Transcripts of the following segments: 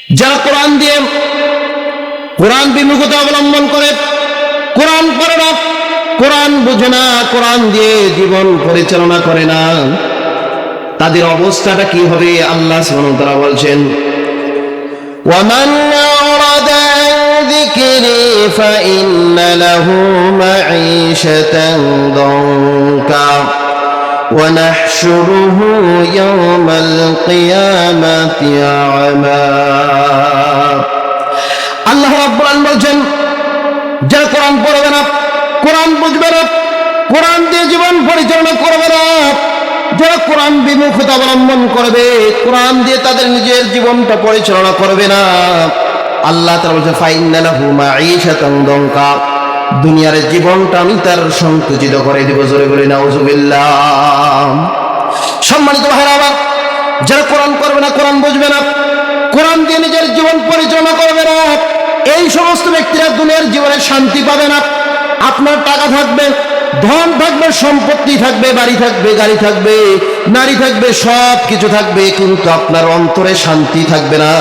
যারা কোরআন দিয়ে কোরআন বিমুখতা অবলম্বন করে, কোরআন পড়ে না, কোরআন বুঝে না, কোরআন দিয়ে জীবন পরিচালনা করে না, তাদের অবস্থাটা কি হবে? আল্লাহ সুবহানাহু ওয়া তাআলা বলছেন, وَمَنْ أَعْرَضَ عَنْ ذِكْرِي فَإِنَّ لَهُ مَعِيشَةً ضَنكًا وَنَحْشُرُهُ يَوْمَ الْقِيَامَةِ أَعْمَى। আল্লাহ রাব্বুল আলামিন বলছেন, যারা কোরআন পড়বে না, কোরআন বুঝবে না, কোরআন দিয়ে জীবন পরিচালনা করবে না, যারা কোরআন বিমুখতা অবলম্বন করবে, কোরআন দিয়ে তাদের নিজের জীবনটা পরিচালনা করবে না, আল্লাহ তাআলা বলেন ফাইন্না লাহু মাঈশাতান দানকা, দুনিয়ার জীবনটা আমি তার সংকুচিত করে দেব। জোরে বলি নাউযুবিল্লাহ। সম্মানিত ভাইরা আমার, যারা কোরআন করবে না, কোরআন বুঝবে না, কোরআন দিয়ে নিজের জীবন পরিচালনা করবে না, এই সমস্ত ব্যক্তিরা দুনিয়ার জীবনে শান্তি পাবে না। আপনার টাকা থাকবে, ধন থাকবে, সম্পত্তি থাকবে, বাড়ি থাকবে, গাড়ি থাকবে, নারী থাকবে, সব কিছু থাকবে, কিন্তু আপনার অন্তরে শান্তি থাকবে না।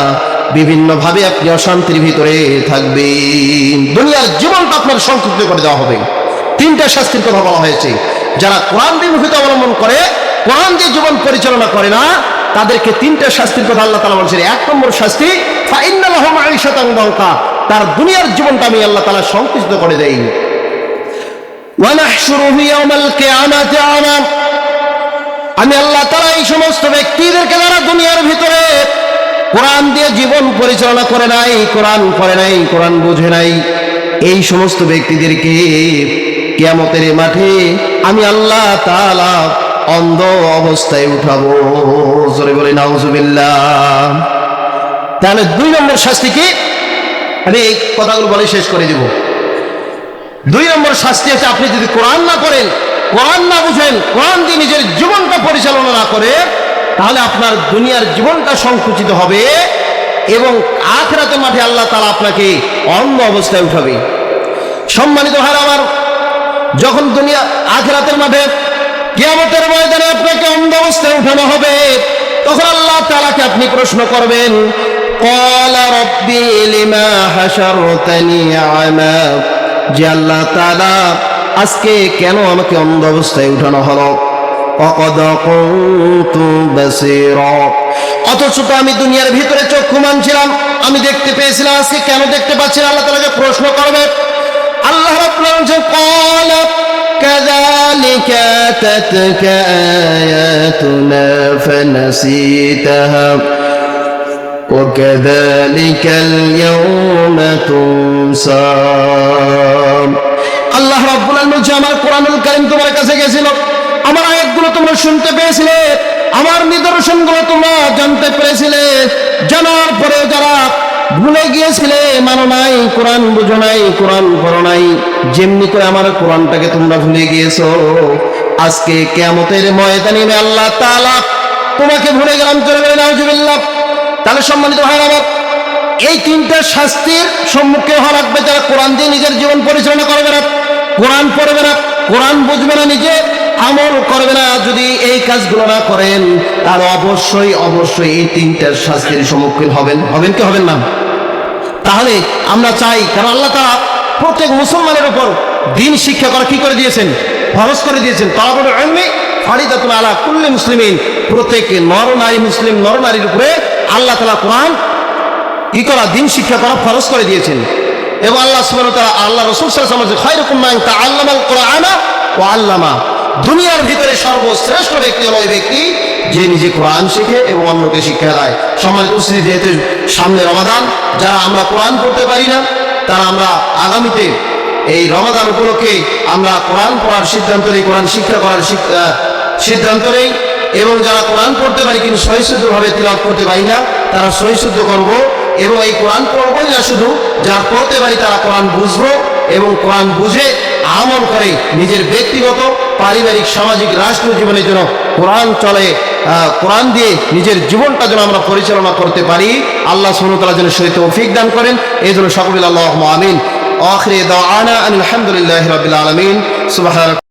বিভিন্ন ভাবে আপনি অশান্তির ভিতরে থাকবেন। দুনিয়ার জীবনটা আপনার সংকুচিত করে দেওয়া হবে। তিনটা শাস্তির কথা বলা হয়েছে। যারা কোরআন বিমুখতা অবলম্বন করে, কোরআন দিয়ে জীবন পরিচালনা করে না, তাদেরকে তিনটা শাস্তির কথা আল্লাহ তাআলা বলছেন। এক নম্বর শাস্তি, ফাইন্না লাহু মাঈশাতান দানকা, তার দুনিয়ার জীবনটা আমি আল্লাহ তাআলা সংকুচিত করে দেই। ওয়ানাহশুরুহু ইয়াওমাল কিয়ামাতি আ'মা, আমি আল্লাহ তাআলা এই সমস্ত ব্যক্তিদেরকে যারা দুনিয়ার ভিতরে কোরআন দিয়ে জীবন পরিচালনা করে নাই, কোরআন পড়ে নাই, কোরআন বুঝে নাই, এই সমস্ত ব্যক্তিদেরকে কিয়ামতের মাঠে আমি আল্লাহ তাআলা অন্ধ অবস্থায় উঠাবো। জোরে বলি নাউযুবিল্লাহ। তাহলে দুই নম্বর শাস্তি কি? আমি এই কথাগুলো বলে শেষ করে দিব। দুই নম্বর শাস্তি হচ্ছে, আপনি যদি কোরআন না পড়েন, কোরআন না বুঝেন, কোরআন দিয়ে নিজের জীবনটা পরিচালনা না করে, তাহলে আপনার দুনিয়ার জীবনটা সংকুচিত হবে এবং আখিরাতের মাঠে আল্লাহ তাআলা আপনাকে অন্ধ অবস্থায় উঠাবে। সম্মানিত ভাইরা আমার, যখন দুনিয়া আখিরাতের মাঠে কিয়ামতের ময়দানে আপনাকে অন্ধ অবস্থায় উঠানো হবে, তখন আল্লাহ তাআলাকে আপনি প্রশ্ন করবেন, ক্বালা রাব্বি লিমা হাশারতানি আ'মা, যে আল্লাহ তাআলা আজকে কেন আমাকে অন্ধ অবস্থায় উঠানো হলো? ওয়াকাদ কুনতু বাসীরা, অথচ তো আমি দুনিয়ার ভিতরে চক্ষুমান ছিলাম, আমি দেখতে পেয়েছিলাম, আজকে কেন দেখতে পাচ্ছি না? আল্লাহ তাআলাকে প্রশ্ন করবে। আল্লাহ রাব্বুল আলামিন বলেন, ক্বালা কাযালিকা আতাতকা আয়াতুনা ফানাসিতাহা ওয়া কাযালিকাল ইয়াওমা তুনসা। আল্লাহ রাব্বুল আলামিন বলেন, আমার কোরআনুল কারীম তোমার কাছে গিয়েছিল, আমার আয়াতগুলো তোমরা শুনতে পেয়েছিলে, আমার নিদর্শনগুলো তোমরা জানতে পেরেছিলে, জানার পরে যারা ভুলে গিয়েছিলে, মানো নাই, কোরআন বুঝো নাই, কোরআন পড়ো নাই, যেমনি করে আমার কোরআনটাকে তোমরা ভুলে গিয়েছো, আজকে কিয়ামতের ময়দানে আল্লাহ তাআলা তোমাকে ভুলে গেলাম। চলে গেলেন, নাউযুবিল্লাহ। তাহলে সম্মানিত ভাইরা আমার, এই তিনটা শাস্তির সম্মুখীন হওয়া লাগবে যারা কোরআন দিয়ে নিজের জীবন পরিচালনা করবে না, কোরআন পড়বে না, কোরআন বুঝবে না, নিজে আমল করবে না। যদি এই কাজগুলো না করেন, তাহলে অবশ্যই অবশ্যই এই তিনটার শাস্তির সম্মুখীন হবেন। হবেন কি হবেন না? তাহলে আমরা চাই, কারণ আল্লাহ তাআলা প্রত্যেক মুসলমানের উপর দ্বীন শিক্ষা করা কি করে দিয়েছেন? ফরজ করে দিয়েছেন। তালাবুল ইলমি ফারিদাতুন আলা কুল্লি মুসলিমিন, প্রত্যেক নর নারী, মুসলিম নর নারীর উপরে আল্লাহ তাআলা কোরআন কি করা, দ্বীন শিক্ষা করা ফরজ করে দিয়েছেন। এবং আল্লাহ সুবহানাহু ওয়া তাআলা, আল্লাহ রাসূল সাল্লাল্লাহু আলাইহি ওয়াসাল্লাম বলেছেন, খায়রুকুম মান তাআল্লামাল কুরআনা ওয়া আল্লামা, দুনিয়ার ভিতরে সর্বশ্রেষ্ঠ ব্যক্তি হলো ওই ব্যক্তি যে নিজে কোরআন শিখে এবং অন্যকে শিক্ষা দেয়। সম্মানিত উপস্থিতি, যেহেতু সামনে রমাদান, যারা আমরা কোরআন পড়তে পারি না, তারা আমরা আগামীতে এই রমাদান উপলক্ষে আমরা কোরআন পড়ার সিদ্ধান্ত নেই, কোরআন শিক্ষা করার সিদ্ধান্ত নেই। এবং যারা কোরআন পড়তে পারি কিন্তু সহিষ্ণুভাবে তিলাওয়াত করতে পারি না, তারা সহিষ্ণু করব এবং এই কোরআন পড়বই না, শুধু যারা পড়তে পারি তারা কোরআন বুঝবো এবং কোরআন বুঝে আমল করে নিজের ব্যক্তিগত, পারিবারিক, সামাজিক, রাষ্ট্রীয় জীবনের জন্য কোরআন চলে, কোরআন দিয়ে নিজের জীবনটা যেন আমরা পরিচালনা করতে পারি। আল্লাহ সুবহানাহু ওয়া তাআলা যেন সেই তৌফিক দান করেন। এই জন্য সকলে আল্লাহুম্মা আমিন। আখিরি দাওয়ানা আলহামদুলিল্লাহি রাব্বিল আলামিন। সুবহানাল্লাহ।